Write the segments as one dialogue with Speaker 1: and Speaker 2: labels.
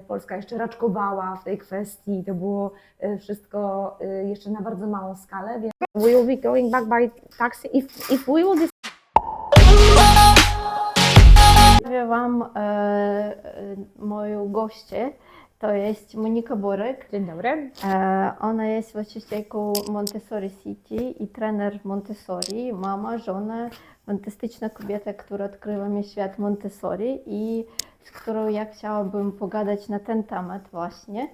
Speaker 1: Polska jeszcze raczkowała w tej kwestii, to było wszystko jeszcze na bardzo małą skalę, więc we will be going back by taxi if we will be...
Speaker 2: Przedstawię Wam moją gościę. To jest Monika Borek.
Speaker 1: Dzień dobry.
Speaker 2: Ona jest właścicielką Montessori City i trener Montessori, mama, żona, fantastyczna kobieta, która odkryła mi świat Montessori i z którą ja chciałabym pogadać na ten temat właśnie.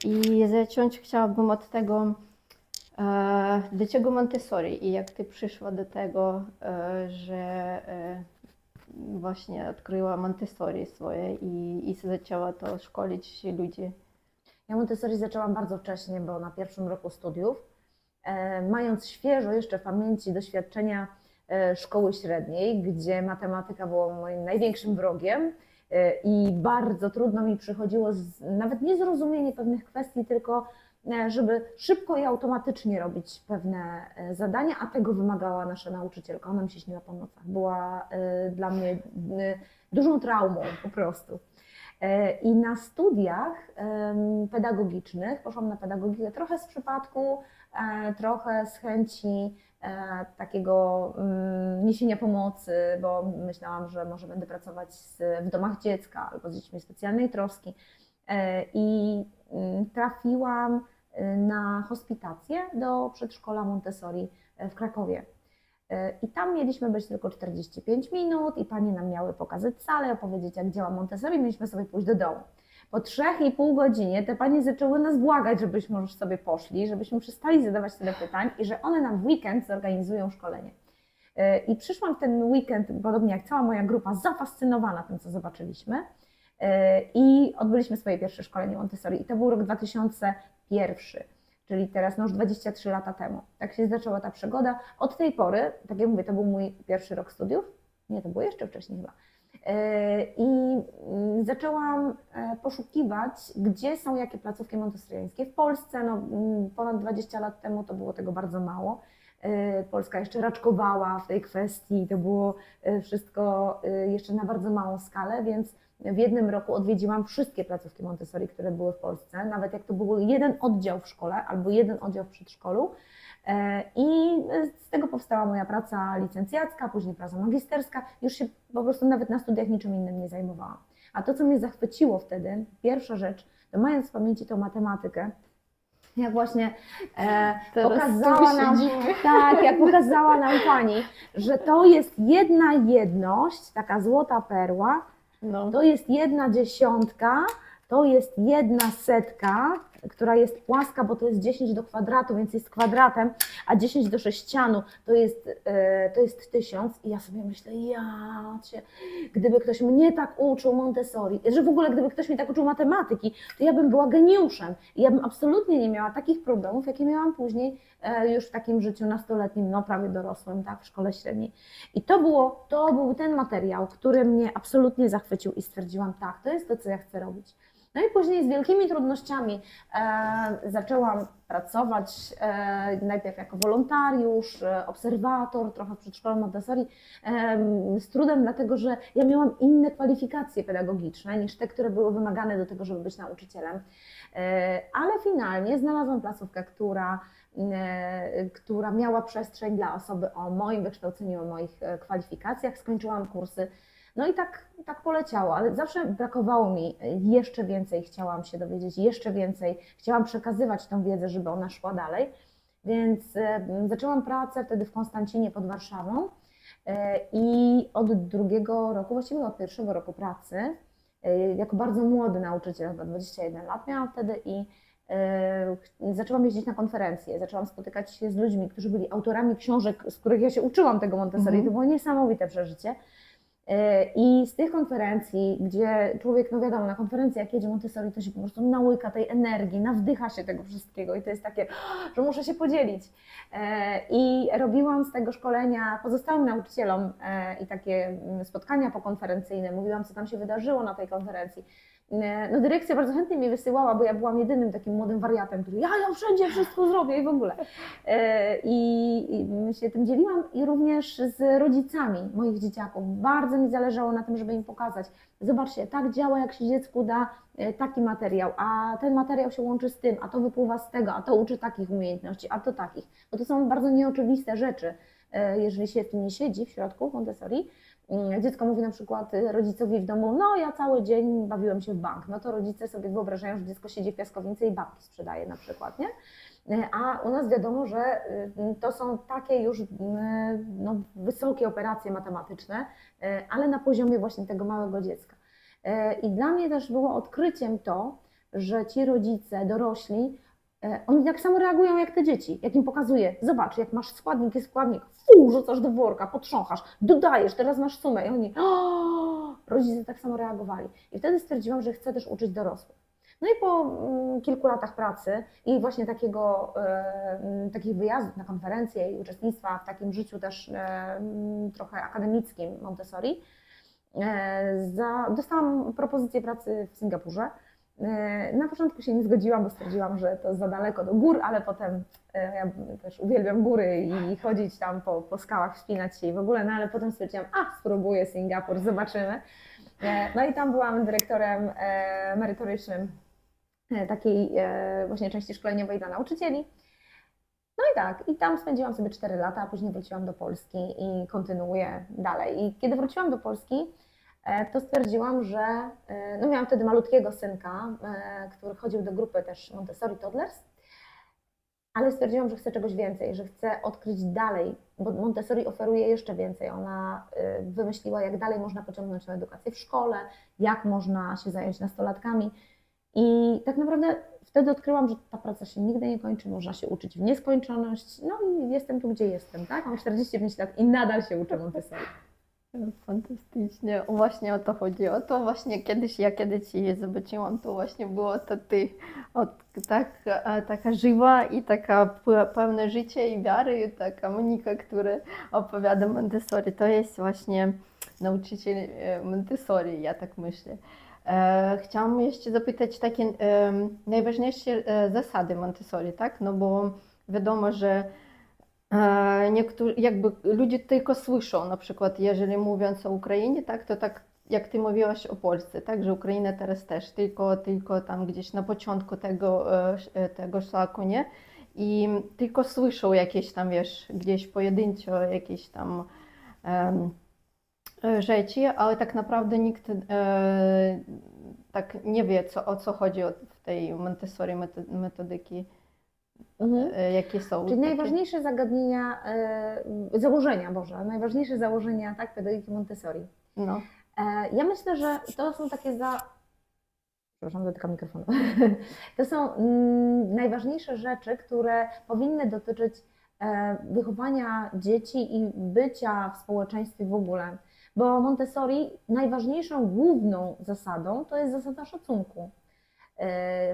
Speaker 2: I zacząć chciałabym od tego, dlaczego Montessori i jak Ty przyszła do tego, że właśnie odkryła Montessori swoje i zaczęła to szkolić ludzi.
Speaker 1: Ja Montessori zaczęłam bardzo wcześnie, bo na pierwszym roku studiów, mając świeżo jeszcze w pamięci doświadczenia szkoły średniej, gdzie matematyka była moim największym wrogiem i bardzo trudno mi przychodziło nawet nie zrozumienie pewnych kwestii, tylko żeby szybko i automatycznie robić pewne zadania, a tego wymagała nasza nauczycielka. Ona mi się śniła po nocach. Była dla mnie dużą traumą po prostu. I na studiach pedagogicznych poszłam na pedagogikę trochę z przypadku, trochę z chęci takiego niesienia pomocy, bo myślałam, że może będę pracować w domach dziecka albo z dziećmi specjalnej troski. I trafiłam na hospitację do przedszkola Montessori w Krakowie. I tam mieliśmy być tylko 45 minut i panie nam miały pokazać salę, opowiedzieć jak działa Montessori, mieliśmy sobie pójść do domu. Po 3,5 godzinie te panie zaczęły nas błagać, żebyśmy już sobie poszli, żebyśmy przestali zadawać tyle pytań i że one nam w weekend zorganizują szkolenie. I przyszłam w ten weekend, podobnie jak cała moja grupa, zafascynowana tym, co zobaczyliśmy. I odbyliśmy swoje pierwsze szkolenie Montessori i to był rok 2001, czyli teraz no już 23 lata temu. Tak się zaczęła ta przygoda. Od tej pory, tak jak mówię, to był mój pierwszy rok studiów, nie, to było jeszcze wcześniej chyba. I zaczęłam poszukiwać, gdzie są jakie placówki montessoriańskie. W Polsce, no, ponad 20 lat temu to było tego bardzo mało. Polska jeszcze raczkowała w tej kwestii, to było wszystko jeszcze na bardzo małą skalę, więc w jednym roku odwiedziłam wszystkie placówki Montessori, które były w Polsce, nawet jak to był jeden oddział w szkole albo jeden oddział w przedszkolu. I z tego powstała moja praca licencjacka, później praca magisterska. Już się po prostu nawet na studiach niczym innym nie zajmowałam. A to, co mnie zachwyciło wtedy, pierwsza rzecz, to mając w pamięci tą matematykę, jak właśnie pokazała nam, tak, jak pokazała nam pani, że to jest jedna jedność, taka złota perła, to jest 1/10, to jest 1/100, która jest płaska, bo to jest 10 do kwadratu, więc jest kwadratem, a 10 do sześcianu to jest 1000. I ja sobie myślę, gdyby ktoś mnie tak uczył Montessori, że w ogóle gdyby ktoś mnie tak uczył matematyki, to ja bym była geniuszem i ja bym absolutnie nie miała takich problemów, jakie miałam później już w takim życiu nastoletnim, no prawie dorosłym, tak, w szkole średniej. I to był ten materiał, który mnie absolutnie zachwycił i stwierdziłam, tak, to jest to, co ja chcę robić. No i później z wielkimi trudnościami zaczęłam pracować najpierw jako wolontariusz, obserwator, trochę w przedszkolu Montessori, z trudem, dlatego że ja miałam inne kwalifikacje pedagogiczne niż te, które były wymagane do tego, żeby być nauczycielem. Ale finalnie znalazłam placówkę, która miała przestrzeń dla osoby o moim wykształceniu, o moich kwalifikacjach. Skończyłam kursy. No i tak poleciało, ale zawsze brakowało mi jeszcze więcej, chciałam się dowiedzieć jeszcze więcej, chciałam przekazywać tą wiedzę, żeby ona szła dalej, więc zaczęłam pracę wtedy w Konstancinie pod Warszawą i od drugiego roku, właściwie od pierwszego roku pracy, jako bardzo młody nauczyciel, chyba 21 lat miałam wtedy i zaczęłam jeździć na konferencje, zaczęłam spotykać się z ludźmi, którzy byli autorami książek, z których ja się uczyłam tego Montessori, to było niesamowite przeżycie. I z tych konferencji, gdzie człowiek, no wiadomo, na konferencji jak jedzie Montessori, to się po prostu nałyka tej energii, nawdycha się tego wszystkiego i to jest takie, że muszę się podzielić. I robiłam z tego szkolenia pozostałym nauczycielom i takie spotkania pokonferencyjne, mówiłam, co tam się wydarzyło na tej konferencji. No dyrekcja bardzo chętnie mnie wysyłała, bo ja byłam jedynym takim młodym wariatem, który ja wszędzie wszystko zrobię i w ogóle. I się tym dzieliłam i również z rodzicami moich dzieciaków. Bardzo mi zależało na tym, żeby im pokazać. Zobaczcie, tak działa, jak się dziecku da taki materiał, a ten materiał się łączy z tym, a to wypływa z tego, a to uczy takich umiejętności, a to takich. Bo to są bardzo nieoczywiste rzeczy, jeżeli się w tym nie siedzi w środku Montessori. Dziecko mówi na przykład rodzicowi w domu, no ja cały dzień bawiłem się w bank. No to rodzice sobie wyobrażają, że dziecko siedzi w piaskownicy i babki sprzedaje na przykład, nie? A u nas wiadomo, że to są takie już no, wysokie operacje matematyczne, ale na poziomie właśnie tego małego dziecka. I dla mnie też było odkryciem to, że ci rodzice, dorośli, oni tak samo reagują jak te dzieci, jak im pokazuje, zobacz, jak masz składnik, jest składnik, rzucasz do worka, potrząchasz, dodajesz, teraz masz sumę i oni, rodzice tak samo reagowali. I wtedy stwierdziłam, że chcę też uczyć dorosłych. No i po kilku latach pracy i właśnie takich wyjazdów na konferencje i uczestnictwa w takim życiu też trochę akademickim Montessori, dostałam propozycję pracy w Singapurze. Na początku się nie zgodziłam, bo stwierdziłam, że to za daleko do gór, ale potem ja też uwielbiam góry i chodzić tam po skałach, wspinać się i w ogóle, no ale potem stwierdziłam, spróbuję Singapur, zobaczymy. No i tam byłam dyrektorem merytorycznym takiej właśnie części szkoleniowej dla nauczycieli. No i tak, i tam spędziłam sobie 4 lata, a później wróciłam do Polski i kontynuuję dalej. I kiedy wróciłam do Polski, to stwierdziłam, że no miałam wtedy malutkiego synka, który chodził do grupy też Montessori Toddlers, ale stwierdziłam, że chcę czegoś więcej, że chcę odkryć dalej, bo Montessori oferuje jeszcze więcej. Ona wymyśliła, jak dalej można pociągnąć tę edukację w szkole, jak można się zająć nastolatkami. I tak naprawdę wtedy odkryłam, że ta praca się nigdy nie kończy, można się uczyć w nieskończoność. No i jestem tu, gdzie jestem, tak? Mam 45 lat i nadal się uczę Montessori.
Speaker 2: Fantastycznie. Właśnie o to chodzi. O to właśnie kiedyś, ja kiedy Cię zobaczyłam, to właśnie było to Ty. Taka żywa i taka pełna życia i wiary, taka Monika, która opowiada Montessori. To jest właśnie nauczyciel Montessori, ja tak myślę. Chciałam jeszcze zapytać takie najważniejsze zasady Montessori, tak? No bo wiadomo, że niektórzy, jakby ludzie tylko słyszą, na przykład jeżeli mówiąc o Ukrainie, tak, to tak jak Ty mówiłaś o Polsce, tak, że Ukraina teraz też tylko tam gdzieś na początku tego szlaku, nie? I tylko słyszą jakieś tam, wiesz, gdzieś pojedynczo jakieś tam rzeczy, ale tak naprawdę nikt tak nie wie, o co chodzi w tej Montessori metodyki. Jakie są?
Speaker 1: Czyli najważniejsze najważniejsze założenia tak, pedagogiki Montessori.
Speaker 2: No.
Speaker 1: Ja myślę, że to są takie Przepraszam, dotykam mikrofonu. To są najważniejsze rzeczy, które powinny dotyczyć wychowania dzieci i bycia w społeczeństwie w ogóle. Bo Montessori najważniejszą, główną zasadą to jest zasada szacunku.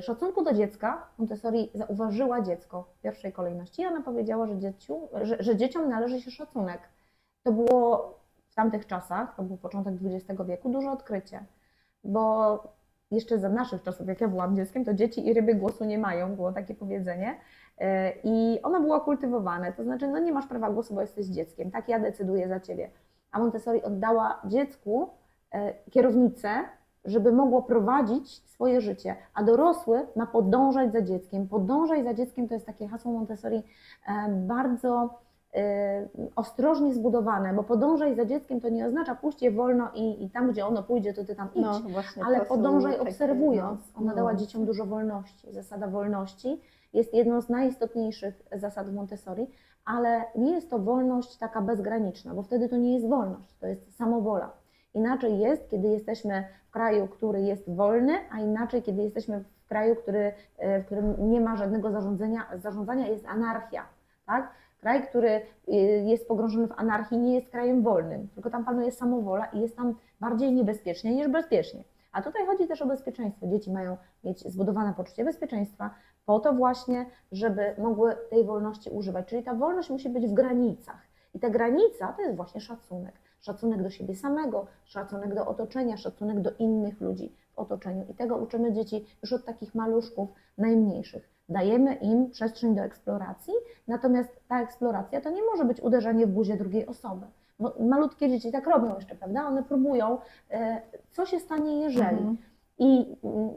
Speaker 1: Szacunku do dziecka. Montessori zauważyła dziecko w pierwszej kolejności. Ona powiedziała, że dzieciom należy się szacunek. To było w tamtych czasach, to był początek XX wieku, duże odkrycie. Bo jeszcze za naszych czasów, jak ja byłam dzieckiem, to dzieci i ryby głosu nie mają, było takie powiedzenie. I ono było kultywowane, to znaczy no nie masz prawa głosu, bo jesteś dzieckiem, tak ja decyduję za ciebie. A Montessori oddała dziecku kierownicę, żeby mogło prowadzić swoje życie, a dorosły ma podążać za dzieckiem. Podążaj za dzieckiem to jest takie hasło Montessori bardzo ostrożnie zbudowane, bo podążaj za dzieckiem to nie oznacza puść je wolno i tam, gdzie ono pójdzie, to ty tam idź,
Speaker 2: No, właśnie
Speaker 1: ale
Speaker 2: to są
Speaker 1: podążaj
Speaker 2: takie,
Speaker 1: obserwując.
Speaker 2: no.
Speaker 1: Ona dała dzieciom dużo wolności. Zasada wolności jest jedną z najistotniejszych zasad Montessori, ale nie jest to wolność taka bezgraniczna, bo wtedy to nie jest wolność, to jest samowola. Inaczej jest, kiedy jesteśmy w kraju, który jest wolny, a inaczej, kiedy jesteśmy w kraju, w którym nie ma żadnego zarządzania, jest anarchia. Tak? Kraj, który jest pogrążony w anarchii, nie jest krajem wolnym, tylko tam panuje samowola i jest tam bardziej niebezpiecznie niż bezpiecznie. A tutaj chodzi też o bezpieczeństwo. Dzieci mają mieć zbudowane poczucie bezpieczeństwa po to właśnie, żeby mogły tej wolności używać. Czyli ta wolność musi być w granicach. I ta granica to jest właśnie szacunek. Szacunek do siebie samego, szacunek do otoczenia, szacunek do innych ludzi. W w otoczeniu i tego uczymy dzieci już od takich maluszków najmniejszych. Dajemy im przestrzeń do eksploracji, natomiast ta eksploracja to nie może być uderzanie w buzię drugiej osoby. Bo malutkie dzieci tak robią jeszcze, prawda? One próbują, co się stanie, jeżeli. I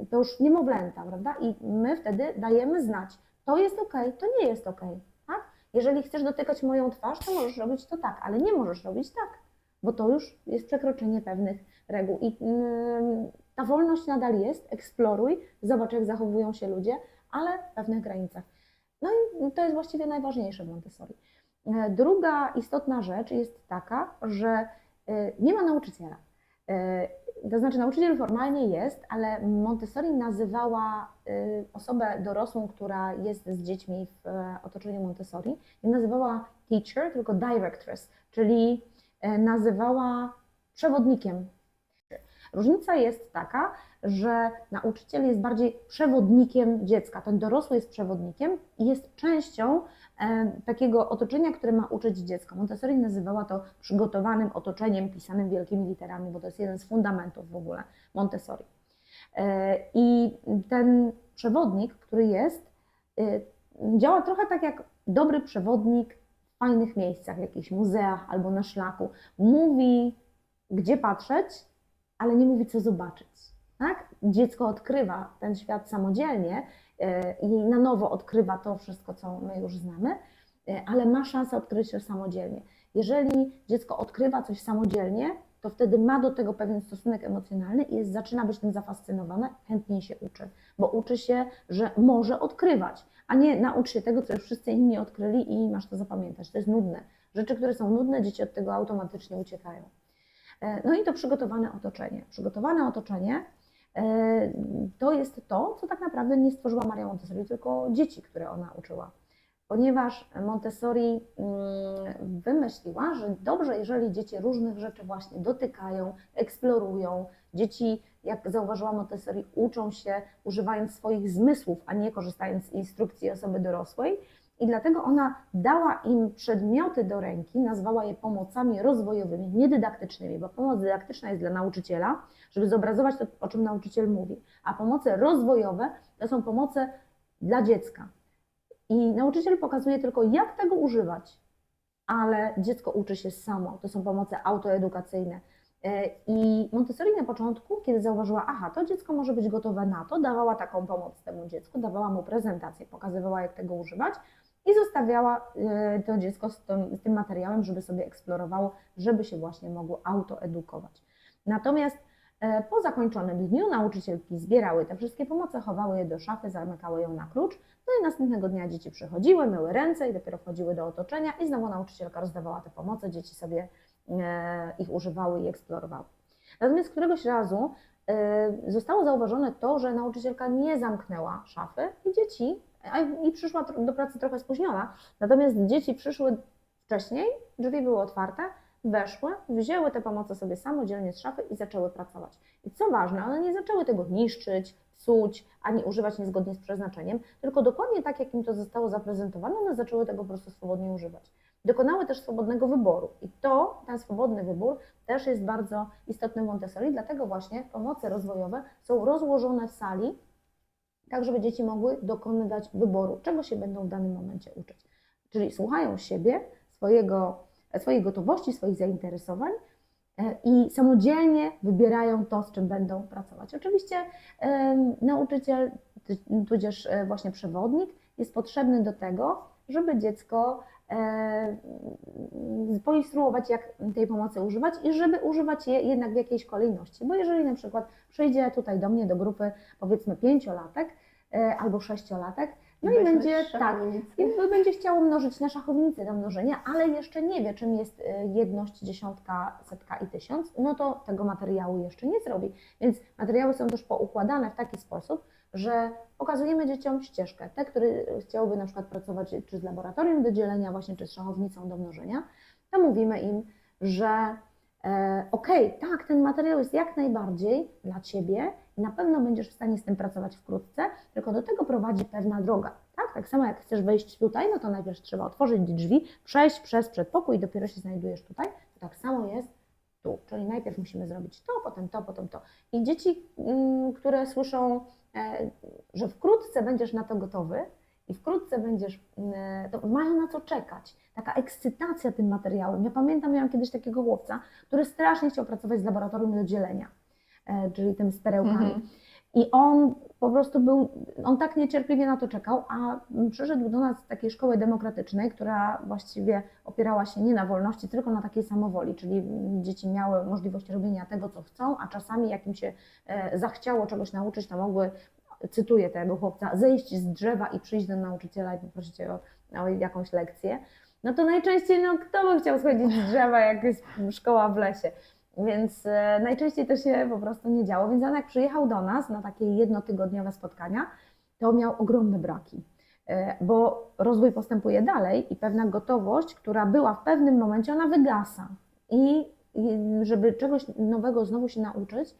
Speaker 1: to już niemowlęta, prawda? I my wtedy dajemy znać, to jest okej, to nie jest okej, tak? Jeżeli chcesz dotykać moją twarz, to możesz robić to tak, ale nie możesz robić tak, bo to już jest przekroczenie pewnych reguł. I ta wolność nadal jest, eksploruj, zobacz, jak zachowują się ludzie, ale w pewnych granicach. No i to jest właściwie najważniejsze w Montessori. Druga istotna rzecz jest taka, że nie ma nauczyciela. To znaczy nauczyciel formalnie jest, ale Montessori nazywała osobę dorosłą, która jest z dziećmi w otoczeniu Montessori, nie nazywała teacher, tylko directress, czyli nazywała przewodnikiem. Różnica jest taka, że nauczyciel jest bardziej przewodnikiem dziecka, ten dorosły jest przewodnikiem i jest częścią takiego otoczenia, które ma uczyć dziecko. Montessori nazywała to przygotowanym otoczeniem pisanym wielkimi literami, bo to jest jeden z fundamentów w ogóle Montessori. I ten przewodnik, który jest, działa trochę tak jak dobry przewodnik w fajnych miejscach, w jakichś muzeach albo na szlaku. Mówi, gdzie patrzeć, ale nie mówi, co zobaczyć. Tak? Dziecko odkrywa ten świat samodzielnie i na nowo odkrywa to wszystko, co my już znamy, ale ma szansę odkryć to samodzielnie. Jeżeli dziecko odkrywa coś samodzielnie, to wtedy ma do tego pewien stosunek emocjonalny i zaczyna być tym zafascynowane, chętniej się uczy, bo uczy się, że może odkrywać, a nie naucz się tego, co już wszyscy inni odkryli i masz to zapamiętać. To jest nudne. Rzeczy, które są nudne, dzieci od tego automatycznie uciekają. No i to przygotowane otoczenie. Przygotowane otoczenie to jest to, co tak naprawdę nie stworzyła Maria Montessori, tylko dzieci, które ona uczyła. Ponieważ Montessori wymyśliła, że dobrze, jeżeli dzieci różnych rzeczy właśnie dotykają, eksplorują. Dzieci, jak zauważyła Montessori, uczą się używając swoich zmysłów, a nie korzystając z instrukcji osoby dorosłej. I dlatego ona dała im przedmioty do ręki, nazwała je pomocami rozwojowymi, niedydaktycznymi, bo pomoc dydaktyczna jest dla nauczyciela, żeby zobrazować to, o czym nauczyciel mówi, a pomoce rozwojowe to są pomoce dla dziecka. I nauczyciel pokazuje tylko, jak tego używać, ale dziecko uczy się samo. To są pomoce autoedukacyjne. I Montessori na początku, kiedy zauważyła, aha, to dziecko może być gotowe na to, dawała taką pomoc temu dziecku, dawała mu prezentację, pokazywała, jak tego używać i zostawiała to dziecko z tym materiałem, żeby sobie eksplorowało, żeby się właśnie mogło autoedukować. Natomiast po zakończonym dniu nauczycielki zbierały te wszystkie pomoce, chowały je do szafy, zamykały ją na klucz, no i następnego dnia dzieci przychodziły, myły ręce i dopiero wchodziły do otoczenia i znowu nauczycielka rozdawała te pomoce, dzieci sobie ich używały i eksplorowały. Natomiast któregoś razu zostało zauważone to, że nauczycielka nie zamknęła szafy i dzieci, i przyszła do pracy trochę spóźniona, natomiast dzieci przyszły wcześniej, drzwi były otwarte, weszły, wzięły te pomoce sobie samodzielnie z szafy i zaczęły pracować. I co ważne, one nie zaczęły tego niszczyć, psuć, ani używać niezgodnie z przeznaczeniem, tylko dokładnie tak, jak im to zostało zaprezentowane, one zaczęły tego po prostu swobodnie używać. Dokonały też swobodnego wyboru i ten swobodny wybór też jest bardzo istotny w Montessori, dlatego właśnie pomoce rozwojowe są rozłożone w sali, tak żeby dzieci mogły dokonywać wyboru, czego się będą w danym momencie uczyć. Czyli słuchają siebie, swojej gotowości, swoich zainteresowań i samodzielnie wybierają to, z czym będą pracować. Oczywiście nauczyciel, tudzież właśnie przewodnik jest potrzebny do tego, żeby dziecko poinstruować, jak tej pomocy używać i żeby używać je jednak w jakiejś kolejności. Bo jeżeli na przykład przyjdzie tutaj do mnie do grupy powiedzmy 5-latek albo 6-latek, no i będzie chciało mnożyć na szachownicy do mnożenia, ale jeszcze nie wie, czym jest jedność, dziesiątka, setka i tysiąc, no to tego materiału jeszcze nie zrobi. Więc materiały są też poukładane w taki sposób, że pokazujemy dzieciom ścieżkę. Te, które chciałyby na przykład pracować czy z laboratorium do dzielenia właśnie, czy z szachownicą do mnożenia, to mówimy im, że okej, tak, ten materiał jest jak najbardziej dla Ciebie i na pewno będziesz w stanie z tym pracować wkrótce, tylko do tego prowadzi pewna droga. Tak samo jak chcesz wejść tutaj, no to najpierw trzeba otworzyć drzwi, przejść przez przedpokój i dopiero się znajdujesz tutaj. To tak samo jest tu, czyli najpierw musimy zrobić to, potem to, potem to. I dzieci, które słyszą, że wkrótce będziesz na to gotowy i wkrótce będziesz, to mają na co czekać. Taka ekscytacja tym materiałem. Ja pamiętam, miałam kiedyś takiego chłopca, który strasznie chciał pracować z laboratorium do dzielenia, czyli tym z perełkami. I on po prostu on tak niecierpliwie na to czekał, a przyszedł do nas z takiej szkoły demokratycznej, która właściwie opierała się nie na wolności, tylko na takiej samowoli, czyli dzieci miały możliwość robienia tego, co chcą, a czasami jak im się zachciało czegoś nauczyć, to mogły, cytuję tego chłopca, zejść z drzewa i przyjść do nauczyciela i poprosić o jakąś lekcję. No to najczęściej, kto by chciał schodzić z drzewa, jak jest szkoła w lesie. Więc najczęściej to się po prostu nie działo. Więc on jak przyjechał do nas na takie jednotygodniowe spotkania, to miał ogromne braki, bo rozwój postępuje dalej i pewna gotowość, która była w pewnym momencie, ona wygasa. I żeby czegoś nowego znowu się nauczyć,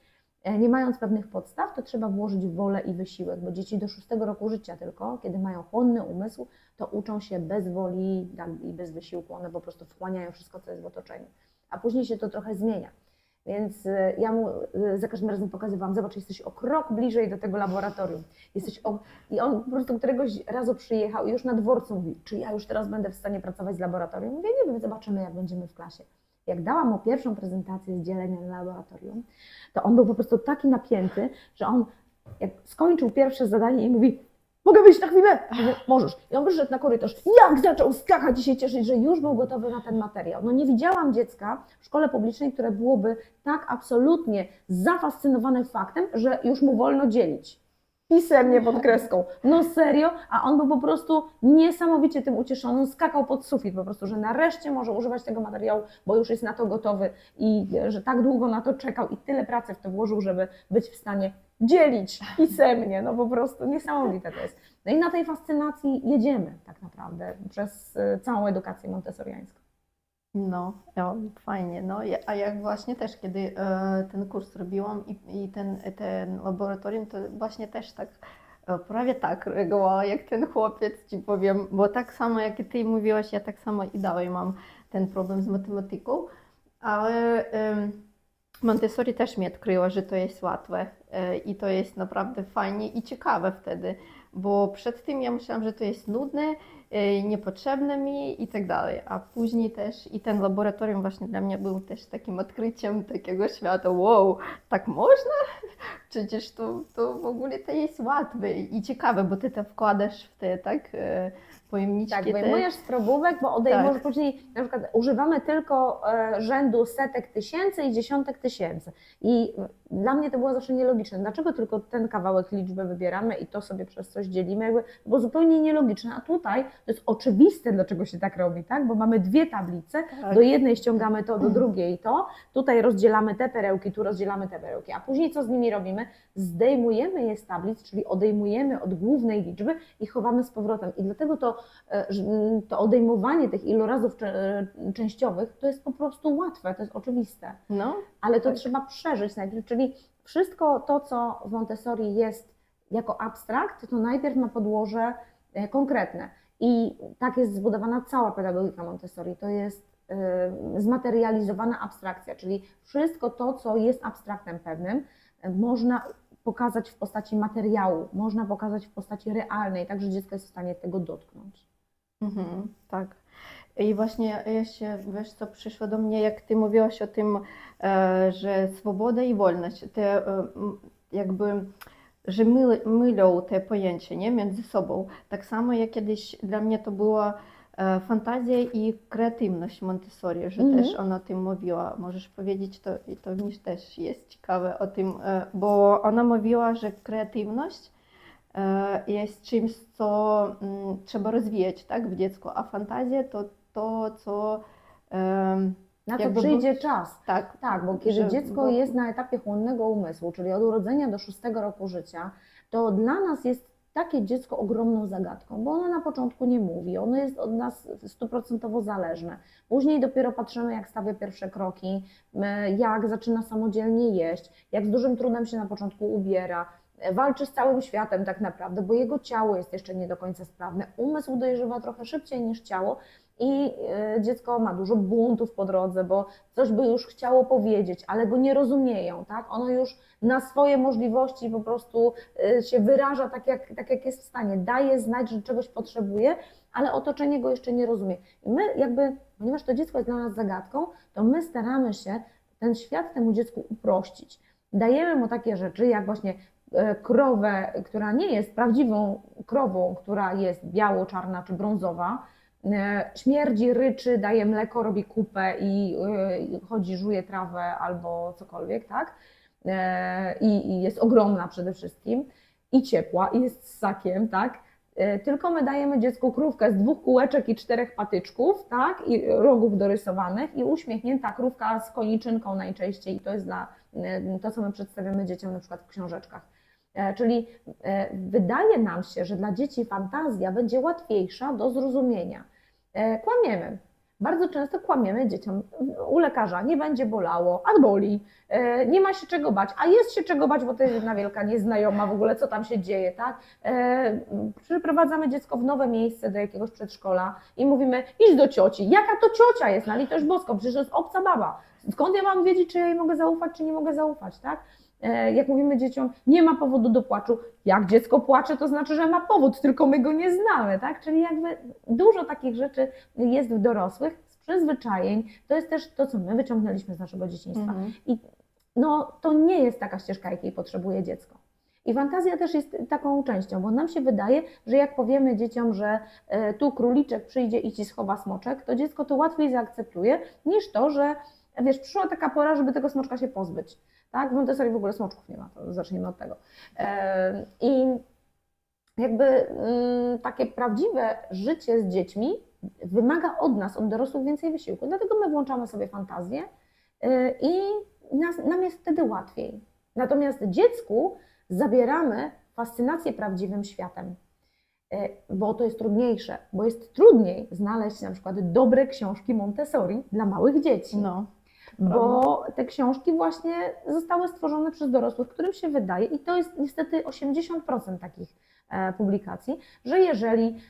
Speaker 1: nie mając pewnych podstaw, to trzeba włożyć wolę i wysiłek, bo dzieci do 6 roku życia tylko, kiedy mają chłonny umysł, to uczą się bez woli i bez wysiłku. One po prostu wchłaniają wszystko, co jest w otoczeniu. A później się to trochę zmienia. Więc ja mu za każdym razem pokazywałam, zobacz, jesteś o krok bliżej do tego laboratorium. I on po prostu któregoś razu przyjechał i już na dworcu mówi, czy ja już teraz będę w stanie pracować z laboratorium? Mówię, nie wiem, zobaczymy, jak będziemy w klasie. Jak dałam mu pierwszą prezentację z dzielenia na laboratorium, to on był po prostu taki napięty, że on jak skończył pierwsze zadanie i mówi, mogę wyjść na chwilę? Mówię, możesz. I on wyszedł na korytarz. Jak zaczął skakać i się cieszyć, że już był gotowy na ten materiał. No nie widziałam dziecka w szkole publicznej, które byłoby tak absolutnie zafascynowane faktem, że już mu wolno dzielić. Pisemnie pod kreską. No serio, a on był po prostu niesamowicie tym ucieszony. On skakał pod sufit po prostu, że nareszcie może używać tego materiału, bo już jest na to gotowy i że tak długo na to czekał i tyle pracy w to włożył, żeby być w stanie dzielić pisemnie. No po prostu niesamowite to jest. No i na tej fascynacji jedziemy tak naprawdę przez całą edukację montessoriańską.
Speaker 2: No, fajnie. No, a jak właśnie też, kiedy ten kurs robiłam i ten laboratorium, to właśnie też tak, prawie tak reagowała jak ten chłopiec, ci powiem, bo tak samo jak i ty mówiłaś, ja tak samo i dalej mam ten problem z matematyką, ale Montessori też mi odkryła, że to jest łatwe i to jest naprawdę fajnie i ciekawe wtedy, bo przed tym ja myślałam, że to jest nudne, niepotrzebne mi i tak dalej, a później też i ten laboratorium właśnie dla mnie był też takim odkryciem takiego świata, wow, tak można? Przecież to w ogóle to jest łatwe i ciekawe, bo ty to wkładasz w te, tak, pojemniczki.
Speaker 1: Tak, wyjmujesz z probówek, bo odejmujesz
Speaker 2: Tak.
Speaker 1: później, na przykład używamy tylko rzędu setek tysięcy i dziesiątek tysięcy. I dla mnie to było zawsze nielogiczne. Dlaczego tylko ten kawałek liczby wybieramy i to sobie przez coś dzielimy? Jakby było zupełnie nielogiczne. A tutaj to jest oczywiste, dlaczego się tak robi, tak? Bo mamy dwie tablice,
Speaker 2: Tak.
Speaker 1: do jednej ściągamy to, do drugiej to, tutaj rozdzielamy te perełki, tu rozdzielamy te perełki. A później co z nimi robimy? Zdejmujemy je z tablic, czyli odejmujemy od głównej liczby i chowamy z powrotem. I dlatego to odejmowanie tych ilorazów częściowych to jest po prostu łatwe, to jest oczywiste.
Speaker 2: No,
Speaker 1: Ale to
Speaker 2: tak.
Speaker 1: trzeba przeżyć najpierw, czyli wszystko to, co w Montessori jest jako abstrakt, to najpierw ma podłoże konkretne. I tak jest zbudowana cała pedagogika Montessori. To jest zmaterializowana abstrakcja, czyli wszystko to, co jest abstraktem pewnym, można pokazać w postaci materiału, można pokazać w postaci realnej, tak że dziecko jest w stanie tego dotknąć.
Speaker 2: Tak. I właśnie jeszcze, wiesz co, przyszło do mnie, jak ty mówiłaś o tym, że swoboda i wolność, te jakby, że mylą te pojęcia, nie, między sobą. Tak samo jak kiedyś dla mnie to była fantazja i kreatywność Montessori, że też ona o tym mówiła. Możesz powiedzieć, to mi też jest ciekawe o tym, bo ona mówiła, że kreatywność jest czymś, co trzeba rozwijać, tak, w dziecku, a fantazja to co
Speaker 1: Na to
Speaker 2: jakby
Speaker 1: przyjdzie czas.
Speaker 2: tak,
Speaker 1: Tak, bo kiedy dziecko jest na etapie chłonnego umysłu, czyli od urodzenia do 6 roku życia, to dla nas jest takie dziecko ogromną zagadką, bo ono na początku nie mówi, ono jest od nas 100% zależne. Później dopiero patrzymy, jak stawia pierwsze kroki, jak zaczyna samodzielnie jeść, jak z dużym trudem się na początku ubiera, walczy z całym światem tak naprawdę, bo jego ciało jest jeszcze nie do końca sprawne. Umysł dojrzewa trochę szybciej niż ciało i dziecko ma dużo buntów po drodze, bo coś by już chciało powiedzieć, ale go nie rozumieją, tak? Ono już na swoje możliwości po prostu się wyraża tak jak jest w stanie, daje znać, że czegoś potrzebuje, ale otoczenie go jeszcze nie rozumie. I my jakby, ponieważ to dziecko jest dla nas zagadką, to my staramy się ten świat temu dziecku uprościć. Dajemy mu takie rzeczy, jak właśnie krowę, która nie jest prawdziwą krową, która jest biało-czarna czy brązowa, śmierdzi, ryczy, daje mleko, robi kupę i chodzi, żuje trawę albo cokolwiek, tak? I jest ogromna przede wszystkim i ciepła i jest ssakiem, tak? Tylko my dajemy dziecku krówkę z 2 kółeczek i 4 patyczków, tak? I rogów dorysowanych i uśmiechnięta krówka z koniczynką najczęściej. I to jest to, co my przedstawiamy dzieciom na przykład w książeczkach. Czyli wydaje nam się, że dla dzieci fantazja będzie łatwiejsza do zrozumienia. Kłamiemy. Bardzo często kłamiemy dzieciom u lekarza, nie będzie bolało, a boli, nie ma się czego bać, a jest się czego bać, bo to jest jedna wielka nieznajoma w ogóle, co tam się dzieje, tak? Przyprowadzamy dziecko w nowe miejsce do jakiegoś przedszkola i mówimy, idź do cioci, jaka to ciocia jest, na litość boską, przecież to jest obca baba, skąd ja mam wiedzieć, czy ja jej mogę zaufać, czy nie mogę zaufać, tak? Jak mówimy dzieciom, nie ma powodu do płaczu, jak dziecko płacze, to znaczy, że ma powód, tylko my go nie znamy, tak? Czyli jakby dużo takich rzeczy jest w dorosłych, z przyzwyczajeń, to jest też to, co my wyciągnęliśmy z naszego dzieciństwa. I no, to nie jest taka ścieżka, jakiej potrzebuje dziecko. I fantazja też jest taką częścią, bo nam się wydaje, że jak powiemy dzieciom, że tu króliczek przyjdzie i ci schowa smoczek, to dziecko to łatwiej zaakceptuje, niż to, że wiesz, przyszła taka pora, żeby tego smoczka się pozbyć. Tak? W Montessori w ogóle smoczków nie ma, to zacznijmy od tego. I jakby takie prawdziwe życie z dziećmi wymaga od nas, od dorosłych więcej wysiłku. Dlatego my włączamy sobie fantazję i nam jest wtedy łatwiej. Natomiast dziecku zabieramy fascynację prawdziwym światem, bo to jest trudniejsze, bo jest trudniej znaleźć na przykład dobre książki Montessori dla małych dzieci.
Speaker 2: No.
Speaker 1: Bo te książki właśnie zostały stworzone przez dorosłych, którym się wydaje, i to jest niestety 80% takich publikacji, że jeżeli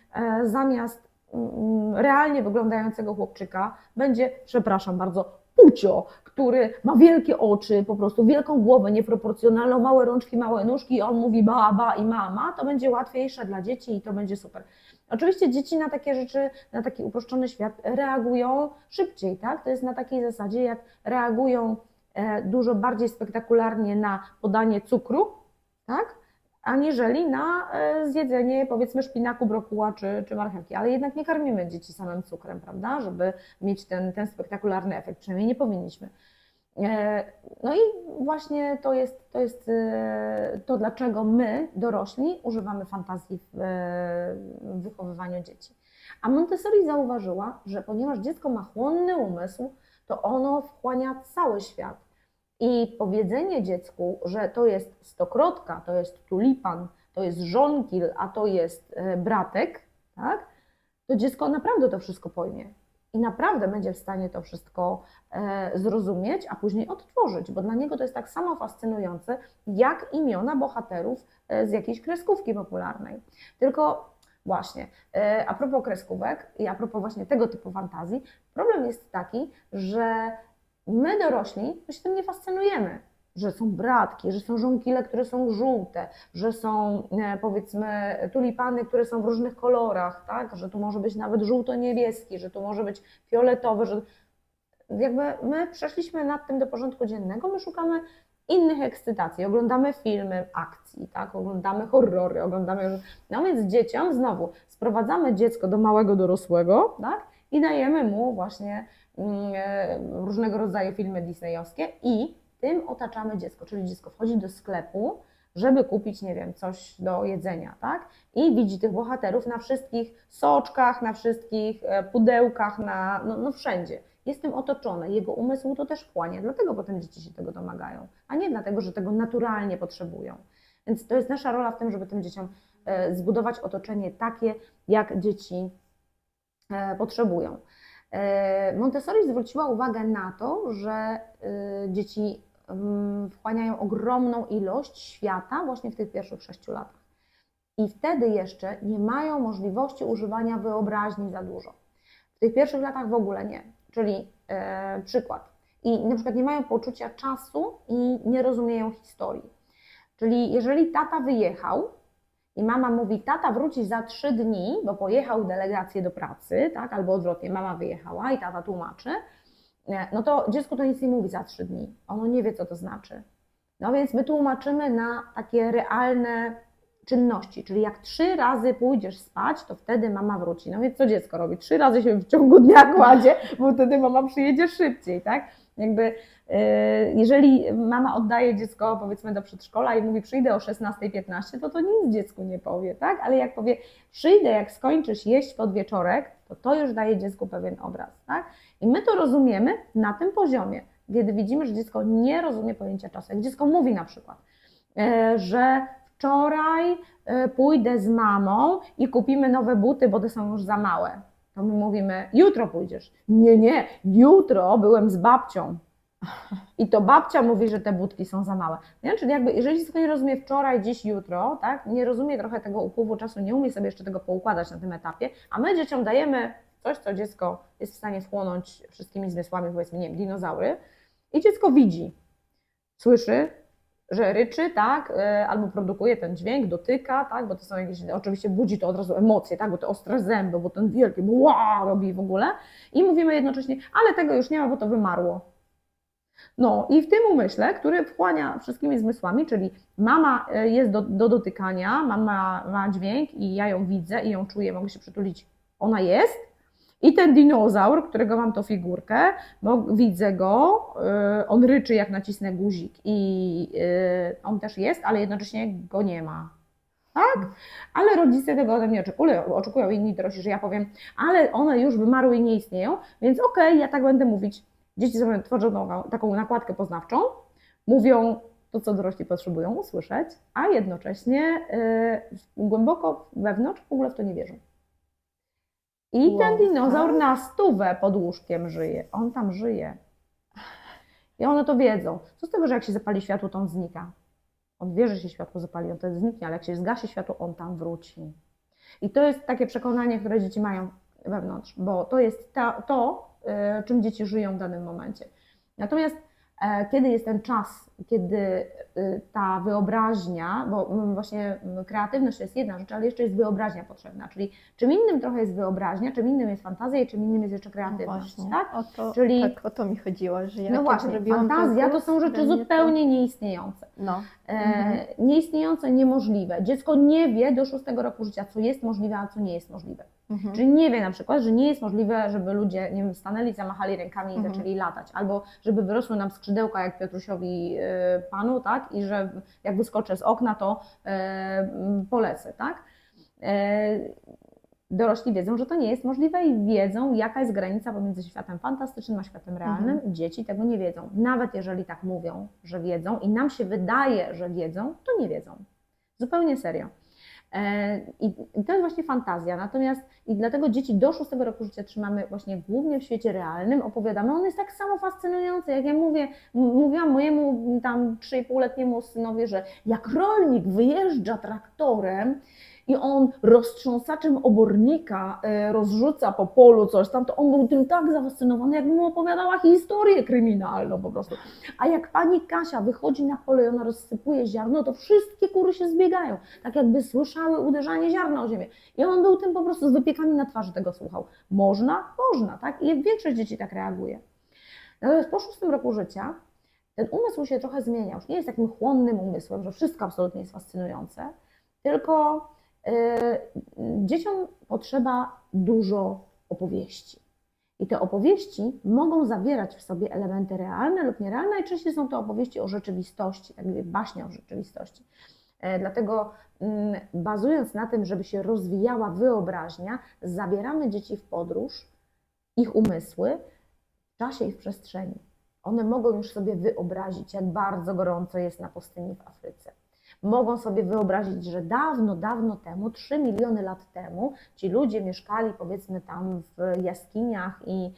Speaker 1: zamiast realnie wyglądającego chłopczyka będzie, przepraszam bardzo, pucio, który ma wielkie oczy, po prostu wielką głowę nieproporcjonalną, małe rączki, małe nóżki i on mówi ba i mama, to będzie łatwiejsze dla dzieci i to będzie super. Oczywiście dzieci na takie rzeczy, na taki uproszczony świat reagują szybciej, tak? To jest na takiej zasadzie, jak reagują dużo bardziej spektakularnie na podanie cukru, tak? Aniżeli na zjedzenie, powiedzmy, szpinaku, brokuła czy marchewki. Ale jednak nie karmimy dzieci samym cukrem, prawda? Żeby mieć ten spektakularny efekt, przynajmniej nie powinniśmy. No i właśnie to jest to, dlaczego my, dorośli, używamy fantazji w wychowywaniu dzieci. A Montessori zauważyła, że ponieważ dziecko ma chłonny umysł, to ono wchłania cały świat. I powiedzenie dziecku, że to jest stokrotka, to jest tulipan, to jest żonkil, a to jest bratek, tak? To dziecko naprawdę to wszystko pojmie. I naprawdę będzie w stanie to wszystko zrozumieć, a później odtworzyć, bo dla niego to jest tak samo fascynujące, jak imiona bohaterów z jakiejś kreskówki popularnej. Tylko właśnie, a propos kreskówek i a propos właśnie tego typu fantazji, problem jest taki, że my dorośli my się tym nie fascynujemy, że są bratki, że są żonkile, które są żółte, że są powiedzmy tulipany, które są w różnych kolorach, tak? Że tu może być nawet żółto-niebieski, że tu może być fioletowy, że jakby my przeszliśmy nad tym do porządku dziennego, my szukamy innych ekscytacji, oglądamy filmy akcji, tak? Oglądamy horrory, no więc dzieciom znowu sprowadzamy dziecko do małego dorosłego, tak? I dajemy mu właśnie różnego rodzaju filmy disneyowskie i tym otaczamy dziecko, czyli dziecko wchodzi do sklepu, żeby kupić, nie wiem, coś do jedzenia, tak? I widzi tych bohaterów na wszystkich soczkach, na wszystkich pudełkach, no wszędzie. Jest tym otoczone, jego umysł to też wchłania, dlatego potem dzieci się tego domagają, a nie dlatego, że tego naturalnie potrzebują. Więc to jest nasza rola w tym, żeby tym dzieciom zbudować otoczenie takie, jak dzieci potrzebują. Montessori zwróciła uwagę na to, że dzieci wchłaniają ogromną ilość świata właśnie w tych pierwszych 6 latach. I wtedy jeszcze nie mają możliwości używania wyobraźni za dużo. tych pierwszych latach w ogóle nie. Czyli przykład. I na przykład nie mają poczucia czasu i nie rozumieją historii. Czyli jeżeli tata wyjechał i mama mówi, tata wróci za 3 dni, bo pojechał delegację do pracy, tak? Albo odwrotnie, mama wyjechała i tata tłumaczy, no to dziecko to nic nie mówi za 3 dni. Ono nie wie, co to znaczy. No więc my tłumaczymy na takie realne czynności, czyli jak 3 razy pójdziesz spać, to wtedy mama wróci. No więc co dziecko robi? 3 razy się w ciągu dnia kładzie, bo wtedy mama przyjedzie szybciej, tak? Jakby jeżeli mama oddaje dziecko powiedzmy do przedszkola i mówi przyjdę o 16:15, to nic dziecku nie powie, tak? Ale jak powie przyjdę jak skończysz jeść pod wieczorek, to już daje dziecku pewien obraz, tak? I my to rozumiemy na tym poziomie, kiedy widzimy, że dziecko nie rozumie pojęcia czasu. Jak dziecko mówi na przykład, że wczoraj pójdę z mamą i kupimy nowe buty, bo te są już za małe. To my mówimy, jutro pójdziesz. Nie, jutro byłem z babcią. I to babcia mówi, że te butki są za małe. Nie? Czyli jakby, jeżeli dziecko nie rozumie wczoraj, dziś, jutro, tak? Nie rozumie trochę tego upływu czasu, nie umie sobie jeszcze tego poukładać na tym etapie, a my dzieciom dajemy coś, co dziecko jest w stanie wchłonąć wszystkimi zmysłami, powiedzmy, nie wiem, dinozaury, i dziecko widzi, słyszy, że ryczy, tak, albo produkuje ten dźwięk, dotyka, tak, bo to są jakieś, oczywiście budzi to od razu emocje, tak, bo te ostre zęby, bo ten wielki, bo wow, robi w ogóle, i mówimy jednocześnie, ale tego już nie ma, bo to wymarło. No i w tym umyśle, który wchłania wszystkimi zmysłami, czyli mama jest do dotykania, mama ma dźwięk i ja ją widzę i ją czuję, mogę się przytulić, ona jest. I ten dinozaur, którego mam tą figurkę, widzę go, on ryczy jak nacisnę guzik i on też jest, ale jednocześnie go nie ma. Tak? Ale rodzice tego ode mnie oczekują inni dorośli, że ja powiem, ale one już wymarły i nie istnieją, więc okej, ja tak będę mówić. Dzieci sobie tworzą taką nakładkę poznawczą, mówią to, co dorośli potrzebują usłyszeć, a jednocześnie głęboko wewnątrz w ogóle w to nie wierzą. I ten dinozaur na stówę pod łóżkiem żyje. On tam żyje. I one to wiedzą. Co z tego, że jak się zapali światło, to on znika. On wie, że się światło zapali, on wtedy zniknie, ale jak się zgasi światło, on tam wróci. I to jest takie przekonanie, które dzieci mają wewnątrz, bo to jest czym dzieci żyją w danym momencie. Natomiast kiedy jest ten czas, kiedy ta wyobraźnia, bo właśnie kreatywność to jest jedna rzecz, ale jeszcze jest wyobraźnia potrzebna, czyli czym innym trochę jest wyobraźnia, czym innym jest fantazja i czym innym jest jeszcze kreatywność.
Speaker 2: Właśnie.
Speaker 1: Tak?
Speaker 2: Czyli tak, o to mi chodziło, że ja
Speaker 1: no właśnie, fantazja to są rzeczy zupełnie nieistniejące.
Speaker 2: No.
Speaker 1: Nieistniejące, niemożliwe. Dziecko nie wie do 6 roku życia, co jest możliwe, a co nie jest możliwe. Czyli nie wie na przykład, że nie jest możliwe, żeby ludzie, nie wiem, stanęli, zamachali rękami i zaczęli latać, albo żeby wyrosły nam skrzydełka jak Piotrusiowi Panu, tak, i że jak wyskoczę z okna, to polecę, tak. Dorośli wiedzą, że to nie jest możliwe i wiedzą, jaka jest granica pomiędzy światem fantastycznym a światem realnym. Dzieci tego nie wiedzą. Nawet jeżeli tak mówią, że wiedzą i nam się wydaje, że wiedzą, to nie wiedzą. Zupełnie serio. I to jest właśnie fantazja, natomiast i dlatego dzieci do 6 roku życia trzymamy właśnie głównie w świecie realnym, opowiadamy, on jest tak samo fascynujący, jak ja mówiłam mojemu tam 3,5-letniemu synowi, że jak rolnik wyjeżdża traktorem i on roztrząsaczem obornika rozrzuca po polu coś tam, to on był tym tak zafascynowany, jakby mu opowiadała historię kryminalną po prostu. A jak pani Kasia wychodzi na pole i ona rozsypuje ziarno, to wszystkie kury się zbiegają, tak jakby słyszały uderzanie ziarna o ziemię. I on był tym po prostu z wypiekami na twarzy tego słuchał. Można, tak? I większość dzieci tak reaguje. Natomiast po 6 roku życia ten umysł się trochę zmienia. Już nie jest takim chłonnym umysłem, że wszystko absolutnie jest fascynujące, tylko dzieciom potrzeba dużo opowieści. I te opowieści mogą zawierać w sobie elementy realne lub nierealne, najczęściej są to opowieści o rzeczywistości, tak jakby baśnie o rzeczywistości. Dlatego bazując na tym, żeby się rozwijała wyobraźnia, zabieramy dzieci w podróż, ich umysły w czasie i w przestrzeni. One mogą już sobie wyobrazić, jak bardzo gorąco jest na pustyni w Afryce. Mogą sobie wyobrazić, że dawno, dawno temu, 3 miliony lat temu, ci ludzie mieszkali powiedzmy tam w jaskiniach i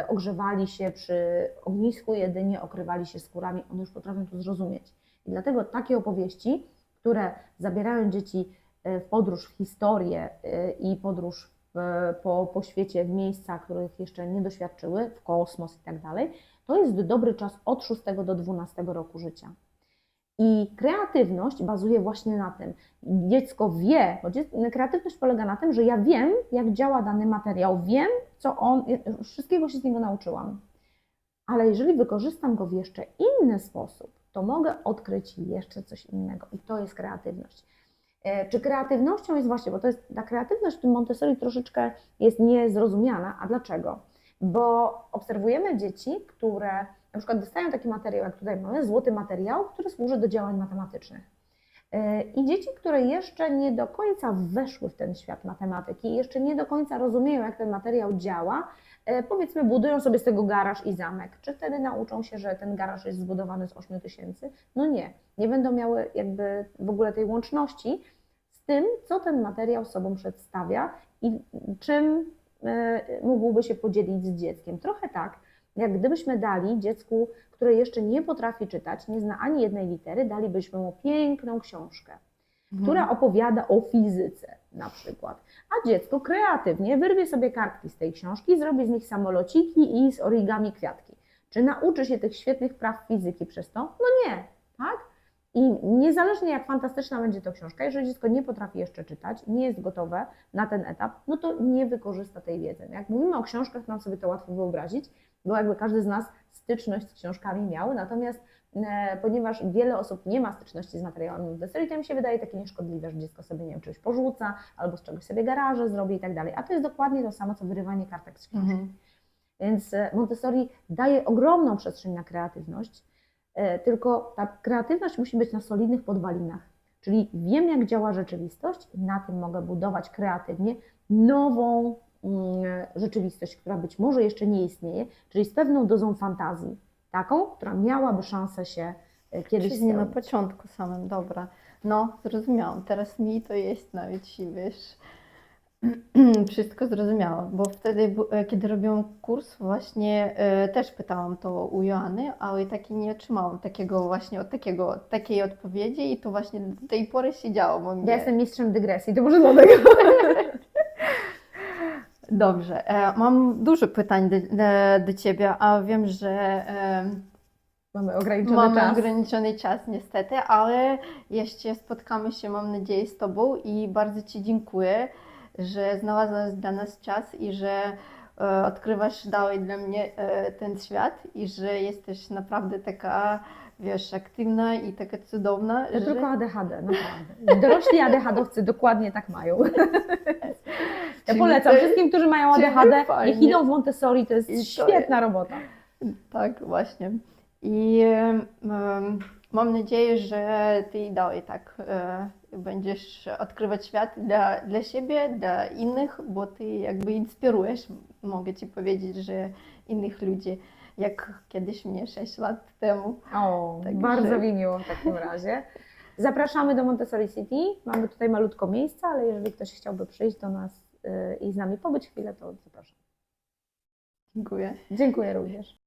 Speaker 1: ogrzewali się przy ognisku jedynie, okrywali się skórami. One już potrafią to zrozumieć. I dlatego takie opowieści, które zabierają dzieci w podróż w historię i podróż po świecie, w miejsca, których jeszcze nie doświadczyły, w kosmos i tak dalej, to jest dobry czas od 6 do 12 roku życia. I kreatywność bazuje właśnie na tym. Dziecko wie, bo kreatywność polega na tym, że ja wiem, jak działa dany materiał, wiem, co on, wszystkiego się z niego nauczyłam. Ale jeżeli wykorzystam go w jeszcze inny sposób, to mogę odkryć jeszcze coś innego i to jest kreatywność. Czy kreatywnością jest właśnie, bo to jest, ta kreatywność w tym Montessori troszeczkę jest niezrozumiana, a dlaczego? Bo obserwujemy dzieci, które na przykład dostają taki materiał, jak tutaj mamy, złoty materiał, który służy do działań matematycznych. I dzieci, które jeszcze nie do końca weszły w ten świat matematyki, jeszcze nie do końca rozumieją, jak ten materiał działa, powiedzmy, budują sobie z tego garaż i zamek. Czy wtedy nauczą się, że ten garaż jest zbudowany z 8000? No nie. Nie będą miały jakby w ogóle tej łączności z tym, co ten materiał sobą przedstawia i czym mógłby się podzielić z dzieckiem. Trochę tak, jak gdybyśmy dali dziecku, które jeszcze nie potrafi czytać, nie zna ani jednej litery, dalibyśmy mu piękną książkę, która opowiada o fizyce na przykład. A dziecko kreatywnie wyrwie sobie kartki z tej książki, zrobi z nich samolociki i z origami kwiatki. Czy nauczy się tych świetnych praw fizyki przez to? No nie, tak? I niezależnie jak fantastyczna będzie to książka, jeżeli dziecko nie potrafi jeszcze czytać, nie jest gotowe na ten etap, no to nie wykorzysta tej wiedzy. Jak mówimy o książkach, nam sobie to łatwo wyobrazić, bo jakby każdy z nas styczność z książkami miał, natomiast ponieważ wiele osób nie ma styczności z materiałem Montessori, to mi się wydaje takie nieszkodliwe, że dziecko sobie, nie wiem, czegoś porzuca, albo z czegoś sobie garaże zrobi i tak dalej. A to jest dokładnie to samo, co wyrywanie kartek z książki. Więc Montessori daje ogromną przestrzeń na kreatywność, tylko ta kreatywność musi być na solidnych podwalinach. Czyli wiem, jak działa rzeczywistość i na tym mogę budować kreatywnie nową rzeczywistość, która być może jeszcze nie istnieje, czyli z pewną dozą fantazji. Taką, która miałaby szansę się kiedyś
Speaker 2: Czyli na
Speaker 1: spełnić.
Speaker 2: początku samym, dobra. No, zrozumiałam. Teraz mi to jest nawet, wiesz, wszystko zrozumiałam, bo wtedy, kiedy robiłam kurs, właśnie też pytałam to u Joanny, ale tak i nie otrzymałam takiego właśnie, takiej odpowiedzi i to właśnie do tej pory siedziało w mnie.
Speaker 1: Ja jestem mistrzem dygresji, to może dlatego.
Speaker 2: Dobrze, mam dużo pytań do Ciebie, a wiem, że
Speaker 1: Mamy ograniczony
Speaker 2: mamy
Speaker 1: czas.
Speaker 2: ograniczony czas niestety, ale jeszcze spotkamy się, mam nadzieję, z Tobą i bardzo Ci dziękuję, że znalazłaś dla nas czas i że odkrywasz dalej dla mnie ten świat i że jesteś naprawdę taka, wiesz, aktywna i taka cudowna.
Speaker 1: To tylko ADHD, naprawdę. Dorośli ADHD-owcy dokładnie tak mają. Ja
Speaker 2: Czyli
Speaker 1: polecam
Speaker 2: to-
Speaker 1: wszystkim, którzy mają
Speaker 2: czyli
Speaker 1: ADHD,
Speaker 2: fajnie.
Speaker 1: niech idą w Montessori, to jest
Speaker 2: I to
Speaker 1: świetna robota.
Speaker 2: Tak, właśnie. I mam nadzieję, że Ty dalej tak będziesz odkrywać świat dla siebie, dla innych, bo Ty jakby inspirujesz, mogę Ci powiedzieć, że innych ludzi, jak kiedyś mnie 6 lat temu.
Speaker 1: O,
Speaker 2: Także-
Speaker 1: bardzo mi miło w takim razie. Zapraszamy do Montessori City. Mamy tutaj malutko miejsca, ale jeżeli ktoś chciałby przyjść do nas i z nami pobyć chwilę, to zapraszam.
Speaker 2: Dziękuję.
Speaker 1: Dziękuję również.